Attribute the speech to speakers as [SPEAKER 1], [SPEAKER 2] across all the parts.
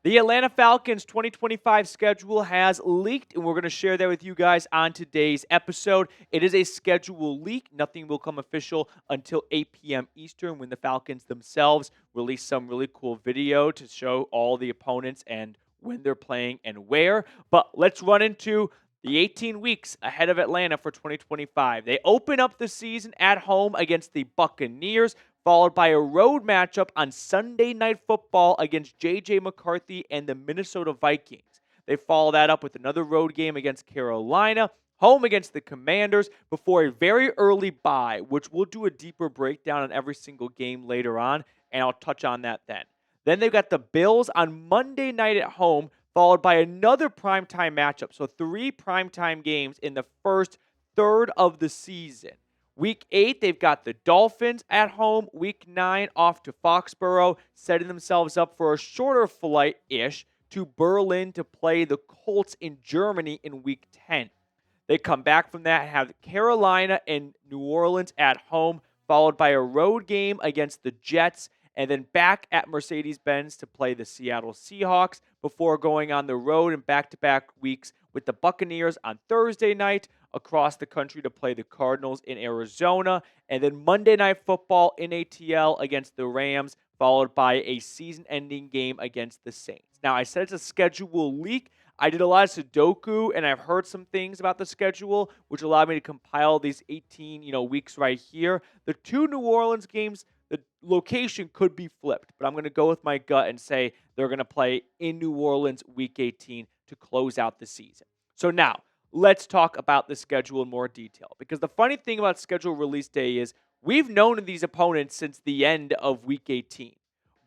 [SPEAKER 1] The Atlanta Falcons 2025 schedule has leaked, and we're going to share that with you guys on today's episode. It is a schedule leak. Nothing will come official until 8 p.m. Eastern when the Falcons themselves release some really cool video to show all the opponents and when they're playing and where. But let's run into the 18 weeks ahead of Atlanta for 2025. They open up the season at home against the Buccaneers, followed by a road matchup on Sunday Night Football against J.J. McCarthy and the Minnesota Vikings. They follow that up with another road game against Carolina, home against the Commanders, before a very early bye, which we'll do a deeper breakdown on every single game later on, and I'll touch on that then. Then they've got the Bills on Monday night at home, followed by another primetime matchup. So 3 primetime games in the first third of the season. Week 8, they've got the Dolphins at home. Week 9, off to Foxborough, setting themselves up for a shorter flight-ish to Berlin to play the Colts in Germany in Week 10. They come back from that and have Carolina and New Orleans at home, followed by a road game against the Jets, and then back at Mercedes-Benz to play the Seattle Seahawks before going on the road in back-to-back weeks with the Buccaneers on Thursday night, across the country to play the Cardinals in Arizona, and then Monday Night Football in ATL against the Rams, followed by a season-ending game against the Saints. Now, I said it's a schedule leak. I did a lot of Sudoku, and I've heard some things about the schedule, which allowed me to compile these 18 weeks right here. The 2 New Orleans games, the location could be flipped, but I'm going to go with my gut and say they're going to play in New Orleans Week 18 to close out the season. So now, let's talk about the schedule in more detail. Because the funny thing about schedule release day is we've known these opponents since the end of Week 18.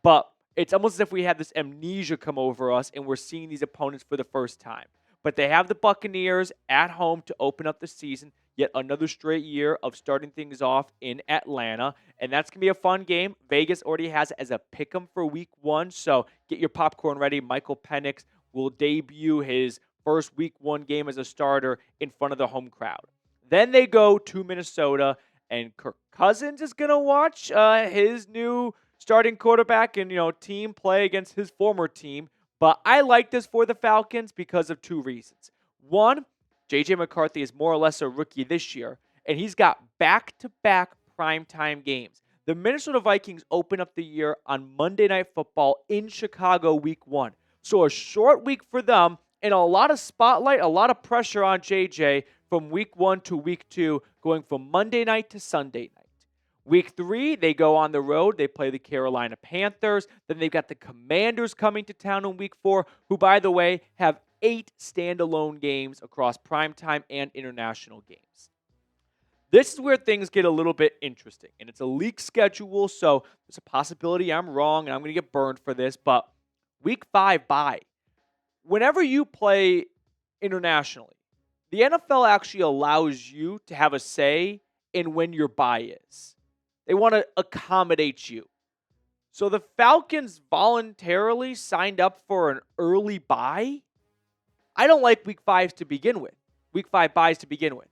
[SPEAKER 1] But it's almost as if we had this amnesia come over us and we're seeing these opponents for the first time. But they have the Buccaneers at home to open up the season. Yet another straight year of starting things off in Atlanta. And that's going to be a fun game. Vegas already has it as a pick'em for Week 1. So get your popcorn ready. Michael Penix will debut his first Week 1 game as a starter in front of the home crowd. Then they go to Minnesota, and Kirk Cousins is going to watch his new starting quarterback and team play against his former team. But I like this for the Falcons because of 2 reasons. One, J.J. McCarthy is more or less a rookie this year, and he's got back-to-back primetime games. The Minnesota Vikings open up the year on Monday Night Football in Chicago Week 1. So a short week for them, and a lot of spotlight, a lot of pressure on JJ from Week 1 to Week 2, going from Monday night to Sunday night. Week 3, they go on the road. They play the Carolina Panthers. Then they've got the Commanders coming to town in Week 4, who, by the way, have 8 standalone games across primetime and international games. This is where things get a little bit interesting, and it's a leak schedule, so there's a possibility I'm wrong, and I'm going to get burned for this, but Week 5 bye. Whenever you play internationally, the NFL actually allows you to have a say in when your bye is. They want to accommodate you. So the Falcons voluntarily signed up for an early bye. I don't like Week 5s to begin with. Week 5 byes to begin with.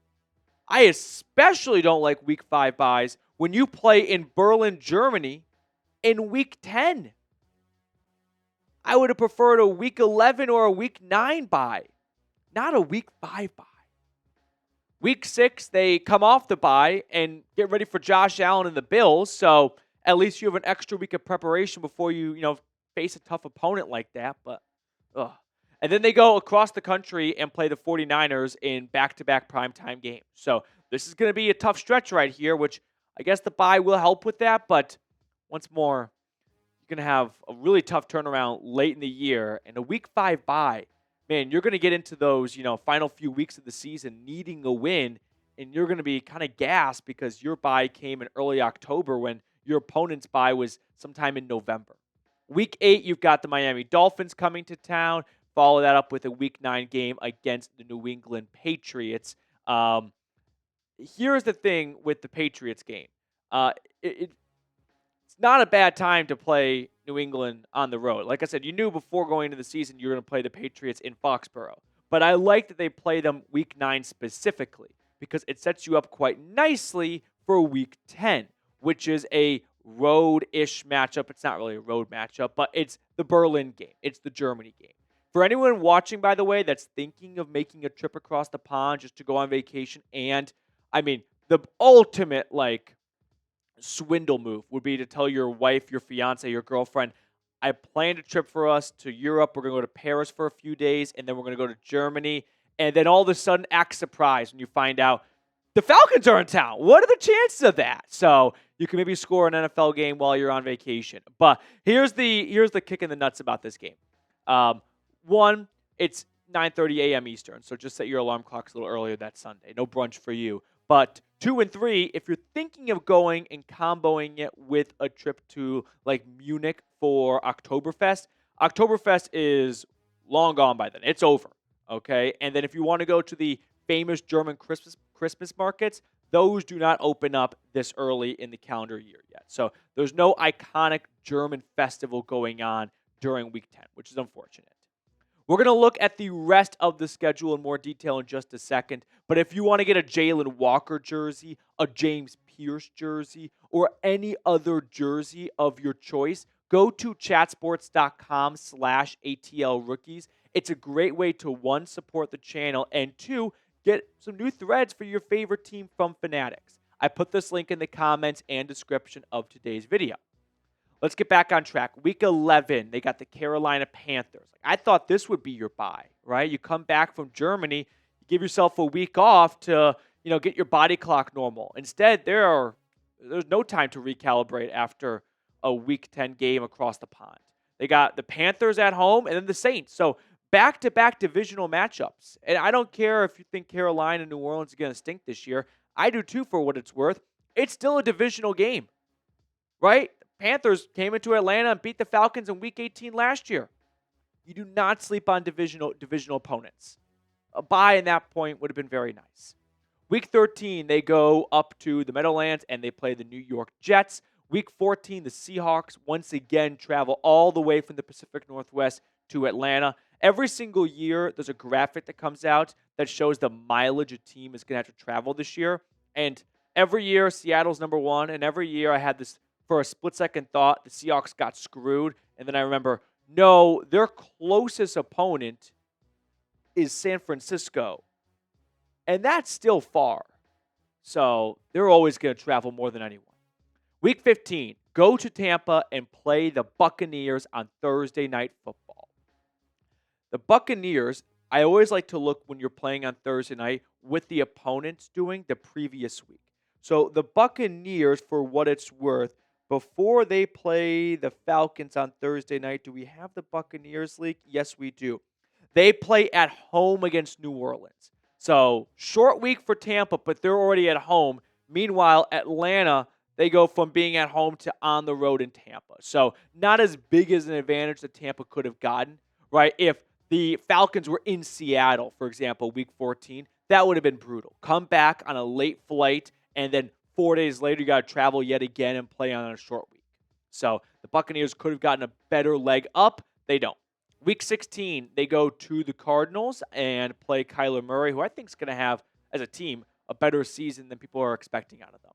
[SPEAKER 1] I especially don't like Week 5 byes when you play in Berlin, Germany in Week 10. I would have preferred a Week 11 or a Week 9 bye, not a Week 5 bye. Week 6, they come off the bye and get ready for Josh Allen and the Bills, so at least you have an extra week of preparation before you face a tough opponent like that. But, And then they go across the country and play the 49ers in back-to-back primetime games. So this is going to be a tough stretch right here, which I guess the bye will help with that, but once more, going to have a really tough turnaround late in the year, and a Week 5 bye, man, you're going to get into those, final few weeks of the season needing a win, and you're going to be kind of gassed because your bye came in early October when your opponent's bye was sometime in November. Week 8, you've got the Miami Dolphins coming to town. Follow that up with a Week 9 game against the New England Patriots. Here's the thing with the Patriots game. It's not a bad time to play New England on the road. Like I said, you knew before going into the season you were going to play the Patriots in Foxborough. But I like that they play them Week 9 specifically because it sets you up quite nicely for Week 10, which is a road-ish matchup. It's not really a road matchup, but it's the Berlin game. It's the Germany game. For anyone watching, by the way, that's thinking of making a trip across the pond just to go on vacation, and I mean, the ultimate, swindle move would be to tell your wife, your fiance, your girlfriend, I planned a trip for us to Europe. We're going to go to Paris for a few days, and then we're going to go to Germany. And then all of a sudden, act surprised when you find out the Falcons are in town. What are the chances of that? So you can maybe score an NFL game while you're on vacation. But here's the kick in the nuts about this game. One, it's 9:30 a.m. Eastern, so just set your alarm clocks a little earlier that Sunday. No brunch for you. But 2 and 3, if you're thinking of going and comboing it with a trip to Munich for Oktoberfest is long gone by then. It's over, okay? And then if you want to go to the famous German Christmas markets, those do not open up this early in the calendar year yet. So there's no iconic German festival going on during Week 10, which is unfortunate. We're going to look at the rest of the schedule in more detail in just a second. But if you want to get a Jalen Walker jersey, a James Pierce jersey, or any other jersey of your choice, go to chatsports.com/ATL rookies. It's a great way to, 1, support the channel, and 2, get some new threads for your favorite team from Fanatics. I put this link in the comments and description of today's video. Let's get back on track. Week 11, they got the Carolina Panthers. I thought this would be your bye, right? You come back from Germany, you give yourself a week off to, get your body clock normal. Instead, there's no time to recalibrate after a Week 10 game across the pond. They got the Panthers at home and then the Saints. So back-to-back divisional matchups. And I don't care if you think Carolina and New Orleans are going to stink this year. I do too, for what it's worth. It's still a divisional game, right? Panthers came into Atlanta and beat the Falcons in Week 18 last year. You do not sleep on divisional opponents. A bye in that point would have been very nice. Week 13, they go up to the Meadowlands and they play the New York Jets. Week 14, the Seahawks once again travel all the way from the Pacific Northwest to Atlanta. Every single year, there's a graphic that comes out that shows the mileage a team is going to have to travel this year. And every year, Seattle's number 1. And every year, I had this, for a split-second thought, the Seahawks got screwed. And then I remember, no, their closest opponent is San Francisco. And that's still far. So they're always going to travel more than anyone. Week 15, go to Tampa and play the Buccaneers on Thursday Night Football. The Buccaneers, I always like to look when you're playing on Thursday night what the opponent's doing the previous week. So the Buccaneers, for what it's worth, before they play the Falcons on Thursday night, do we have the Buccaneers leak? Yes, we do. They play at home against New Orleans. So short week for Tampa, but they're already at home. Meanwhile, Atlanta, they go from being at home to on the road in Tampa. So not as big as an advantage that Tampa could have gotten, right? If the Falcons were in Seattle, for example, week 14, that would have been brutal. Come back on a late flight, and then 4 days later, you got to travel yet again and play on a short week. So the Buccaneers could have gotten a better leg up. They don't. Week 16, they go to the Cardinals and play Kyler Murray, who I think is going to have, as a team, a better season than people are expecting out of them.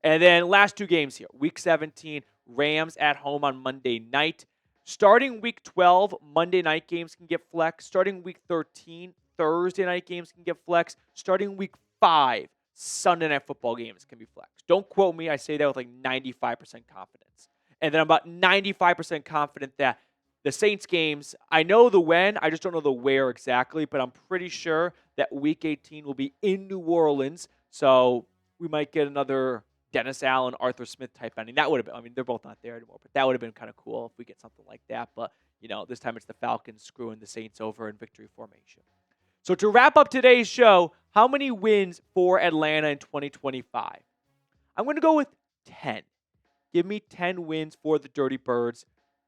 [SPEAKER 1] And then last 2 games here. Week 17, Rams at home on Monday night. Starting Week 12, Monday night games can get flexed. Starting Week 13, Thursday night games can get flexed. Starting Week 5, Sunday night football games can be flexed. Don't quote me. I say that with 95% confidence. And then I'm about 95% confident that the Saints games, I know the when, I just don't know the where exactly, but I'm pretty sure that Week 18 will be in New Orleans. So we might get another Dennis Allen, Arthur Smith type ending. That would have been, they're both not there anymore, but that would have been kind of cool if we get something like that. But, this time it's the Falcons screwing the Saints over in victory formation. So to wrap up today's show, how many wins for Atlanta in 2025? I'm going to go with 10. Give me 10 wins for the Dirty Birds.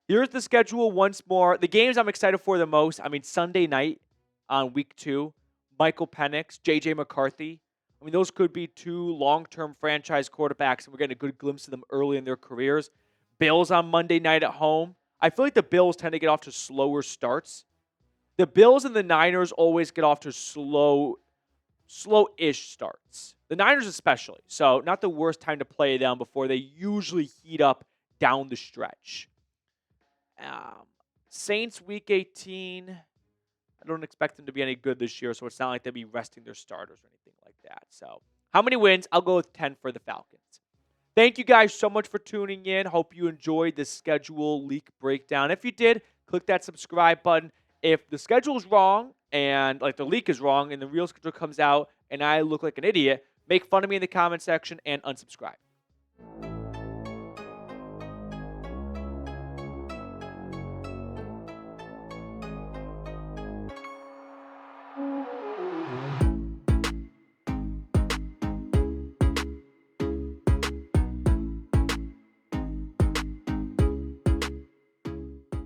[SPEAKER 1] Here's the schedule once more. The games I'm excited for the most, Sunday night on week 2, Michael Penix, J.J. McCarthy. Those could be 2 long-term franchise quarterbacks, and we're getting a good glimpse of them early in their careers. Bills on Monday night at home. I feel like the Bills tend to get off to slower starts. The Bills and the Niners always get off to slow slow-ish starts. The Niners especially. So not the worst time to play them before they usually heat up down the stretch. Saints week 18. I don't expect them to be any good this year, so it's not like they'll be resting their starters or anything like that. So how many wins? I'll go with 10 for the Falcons. Thank you guys so much for tuning in. Hope you enjoyed this schedule leak breakdown. If you did, click that subscribe button. If the schedule's wrong and like the leak is wrong and the real schedule comes out and I look like an idiot, make fun of me in the comment section and unsubscribe.